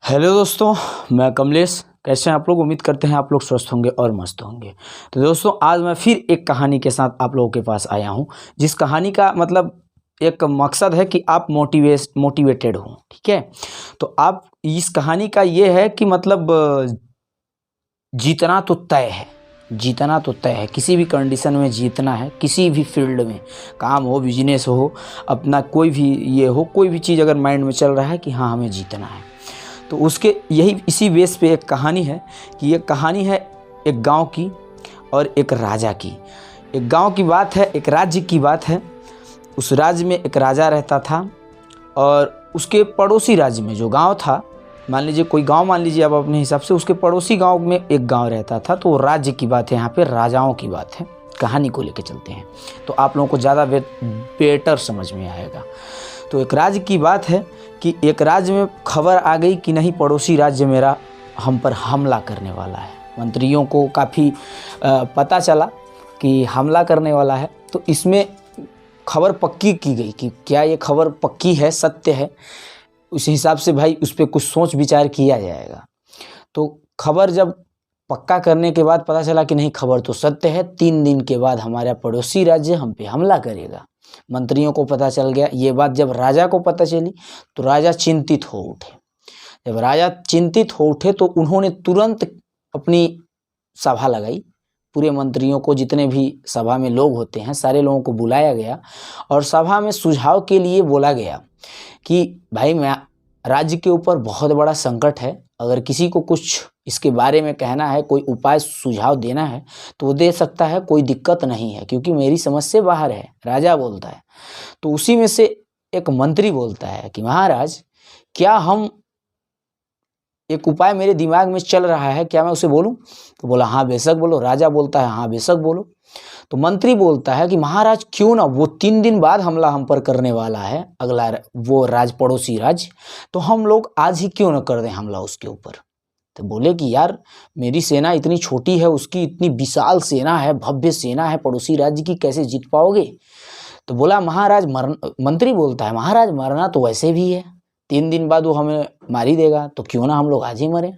Hello दोस्तों, मैं कमलेश। कैसे हैं आप लोग? उम्मीद करते हैं आप लोग स्वस्थ होंगे और मस्त होंगे। तो दोस्तों, आज मैं फिर एक कहानी के साथ आप लोगों के पास आया हूं, जिस कहानी का मतलब एक मकसद है कि आप मोटिवेटेड हों। ठीक है, तो आप इस कहानी का ये है कि मतलब जीतना तो तय है। जीतना तो तय है, किसी भी कंडीशन में जीतना है। किसी भी फील्ड में, काम हो, बिजनेस हो, अपना कोई भी ये हो, कोई भी चीज़ अगर माइंड में चल रहा है कि हाँ हमें जीतना है, तो उसके यही इसी बेस पे एक कहानी है कि ये कहानी है एक गांव की और एक राजा की। एक गांव की बात है, एक राज्य की बात है। उस राज्य में एक राजा रहता था और उसके पड़ोसी राज्य में जो गांव था, मान लीजिए कोई गांव मान लीजिए आप अपने हिसाब से, उसके पड़ोसी गांव में एक गांव रहता था। तो वो राज्य की बात है, यहाँ पे राजाओं की बात है। कहानी को लेकर चलते हैं तो आप लोगों को ज़्यादा बेटर समझ में आएगा। तो एक राज्य की बात है कि एक राज्य में खबर आ गई कि नहीं, पड़ोसी राज्य मेरा हम पर हमला करने वाला है। मंत्रियों को काफ़ी पता चला कि हमला करने वाला है। तो इसमें खबर पक्की की गई कि क्या ये खबर पक्की है, सत्य है। उस हिसाब से भाई उस पर कुछ सोच विचार किया जाएगा। तो खबर जब पक्का करने के बाद पता चला कि नहीं, खबर तो सत्य है। 3 दिन के बाद हमारा पड़ोसी राज्य हम पे हमला करेगा। मंत्रियों को पता चल गया। ये बात जब राजा को पता चली तो राजा चिंतित हो उठे। जब राजा चिंतित हो उठे तो उन्होंने तुरंत अपनी सभा लगाई। पूरे मंत्रियों को, जितने भी सभा में लोग होते हैं, सारे लोगों को बुलाया गया और सभा में सुझाव के लिए बोला गया कि भाई, मैं राज्य के ऊपर बहुत बड़ा संकट है। अगर किसी को कुछ इसके बारे में कहना है, कोई उपाय सुझाव देना है तो वो दे सकता है, कोई दिक्कत नहीं है, क्योंकि मेरी समझ से बाहर है, राजा बोलता है। तो उसी में से एक मंत्री बोलता है कि महाराज, क्या हम एक उपाय मेरे दिमाग में चल रहा है, क्या मैं उसे बोलूं? तो बोला हाँ बेशक बोलो। राजा बोलता है हाँ बेशक बोलो। तो मंत्री बोलता है कि महाराज, क्यों ना, वो 3 दिन बाद हमला हम पर करने वाला है, अगला वो पड़ोसी राज्य, तो हम लोग आज ही क्यों ना कर दें हमला उसके ऊपर। तो बोले कि यार, मेरी सेना इतनी छोटी है, उसकी इतनी विशाल सेना है, भव्य सेना है पड़ोसी राज्य की, कैसे जीत पाओगे? तो बोला महाराज, मंत्री बोलता है महाराज, मरना तो वैसे भी है, 3 दिन बाद वो हमें मार ही देगा, तो क्यों ना हम लोग आज ही मरें।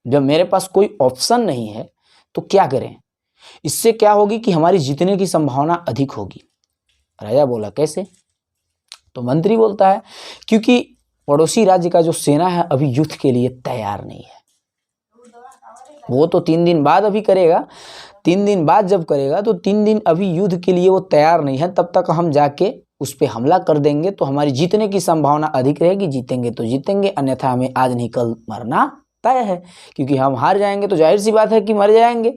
जब मेरे पास कोई ऑप्शन नहीं है तो क्या करें? इससे क्या होगी कि हमारी जीतने की संभावना अधिक होगी। राजा बोला कैसे? तो मंत्री बोलता है क्योंकि पड़ोसी राज्य का जो सेना है अभी युद्ध के लिए तैयार नहीं है। वो तो 3 दिन बाद अभी करेगा। 3 दिन बाद जब करेगा तो 3 दिन अभी युद्ध के लिए वो तैयार नहीं है। तब तक हम जाके उस पर हमला कर देंगे तो हमारी जीतने की संभावना अधिक रहेगी। जीतेंगे तो जीतेंगे, अन्यथा हमें आज नहीं कल मरना तय है, क्योंकि हम हार जाएंगे तो जाहिर सी बात है कि मर जाएंगे।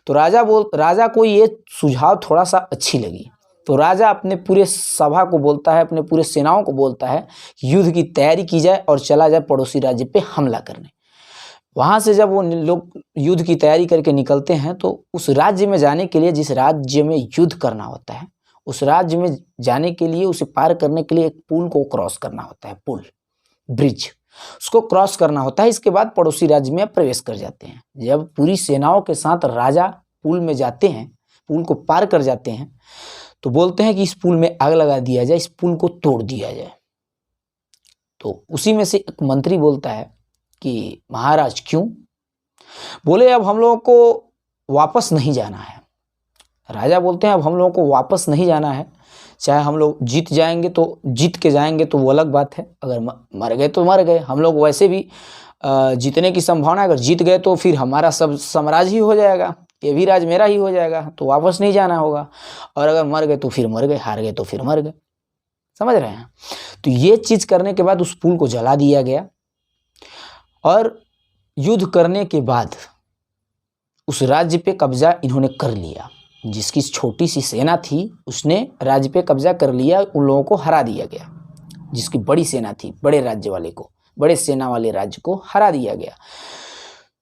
तो राजा को ये सुझाव थोड़ा सा अच्छी लगी। तो राजा अपने पूरे सभा को बोलता है, अपने पूरे सेनाओं को बोलता है युद्ध की तैयारी की जाए और चला जाए पड़ोसी राज्य पे हमला करने। वहाँ से जब वो लोग युद्ध की तैयारी करके निकलते हैं तो उस राज्य में जाने के लिए, जिस राज्य में युद्ध करना होता है, उस राज्य में जाने के लिए, उसे पार करने के लिए एक पुल को क्रॉस करना होता है। पुल, ब्रिज, उसको क्रॉस करना होता है। इसके बाद पड़ोसी राज्य में प्रवेश कर जाते हैं। जब पूरी सेनाओं के साथ राजा पुल में जाते हैं, पुल को पार कर जाते हैं, तो बोलते हैं कि इस पुल में आग लगा दिया जाए, इस पुल को तोड़ दिया जाए। तो उसी में से एक मंत्री बोलता है कि महाराज क्यों? बोले अब हम लोगों को वापस नहीं जाना है। राजा बोलते हैं अब हम लोगों को वापस नहीं जाना है। चाहे हम लोग जीत जाएंगे तो जीत के जाएंगे तो वो अलग बात है, अगर मर गए तो मर गए। हम लोग वैसे भी जीतने की संभावना, अगर जीत गए तो फिर हमारा सब साम्राज्य ही हो जाएगा, ये भी राज मेरा ही हो जाएगा, तो वापस नहीं जाना होगा। और अगर मर गए तो फिर मर गए, हार गए तो फिर मर गए। समझ रहे हैं? तो ये चीज़ करने के बाद उस पुल को जला दिया गया और युद्ध करने के बाद उस राज्य पे कब्जा इन्होंने कर लिया। जिसकी छोटी सी सेना थी उसने राज्य पे कब्जा कर लिया, उन लोगों को हरा दिया गया। जिसकी बड़ी सेना थी, बड़े राज्य वाले को, बड़े सेना वाले राज्य को हरा दिया गया।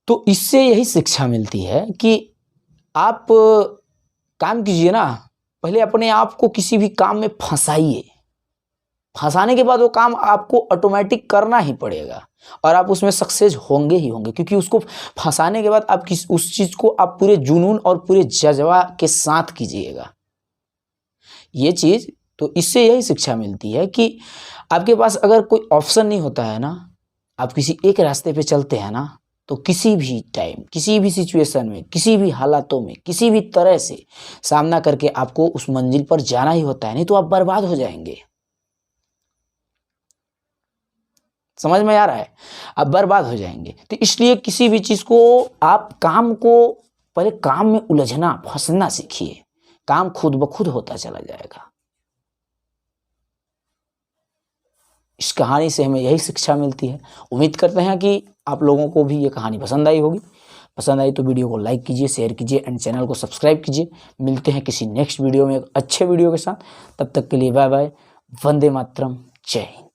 तो इससे यही शिक्षा मिलती है कि आप काम कीजिए ना, पहले अपने आप को किसी भी काम में फंसाइए। फंसाने के बाद वो काम आपको ऑटोमेटिक करना ही पड़ेगा और आप उसमें सक्सेस होंगे ही होंगे, क्योंकि उसको फंसाने के बाद आप उस चीज़ को आप पूरे जुनून और पूरे जज्बा के साथ कीजिएगा। ये चीज़, तो इससे यही शिक्षा मिलती है कि आपके पास अगर कोई ऑप्शन नहीं होता है ना, आप किसी एक रास्ते पे चलते हैं ना, तो किसी भी टाइम, किसी भी सिचुएशन में, किसी भी हालातों में, किसी भी तरह से सामना करके आपको उस मंजिल पर जाना ही होता है, नहीं तो आप बर्बाद हो जाएंगे। समझ में आ रहा है? आप बर्बाद हो जाएंगे। तो इसलिए किसी भी चीज को, आप काम को पहले काम में उलझना, फंसना सीखिए। काम खुद ब खुद होता चला जाएगा। इस कहानी से हमें यही शिक्षा मिलती है। उम्मीद करते हैं कि आप लोगों को भी ये कहानी पसंद आई होगी। पसंद आई तो वीडियो को लाइक कीजिए, शेयर कीजिए एंड चैनल को सब्सक्राइब कीजिए। मिलते हैं किसी नेक्स्ट वीडियो में एक अच्छे वीडियो के साथ। तब तक के लिए बाय बाय। वंदे मातरम। जय हिंद।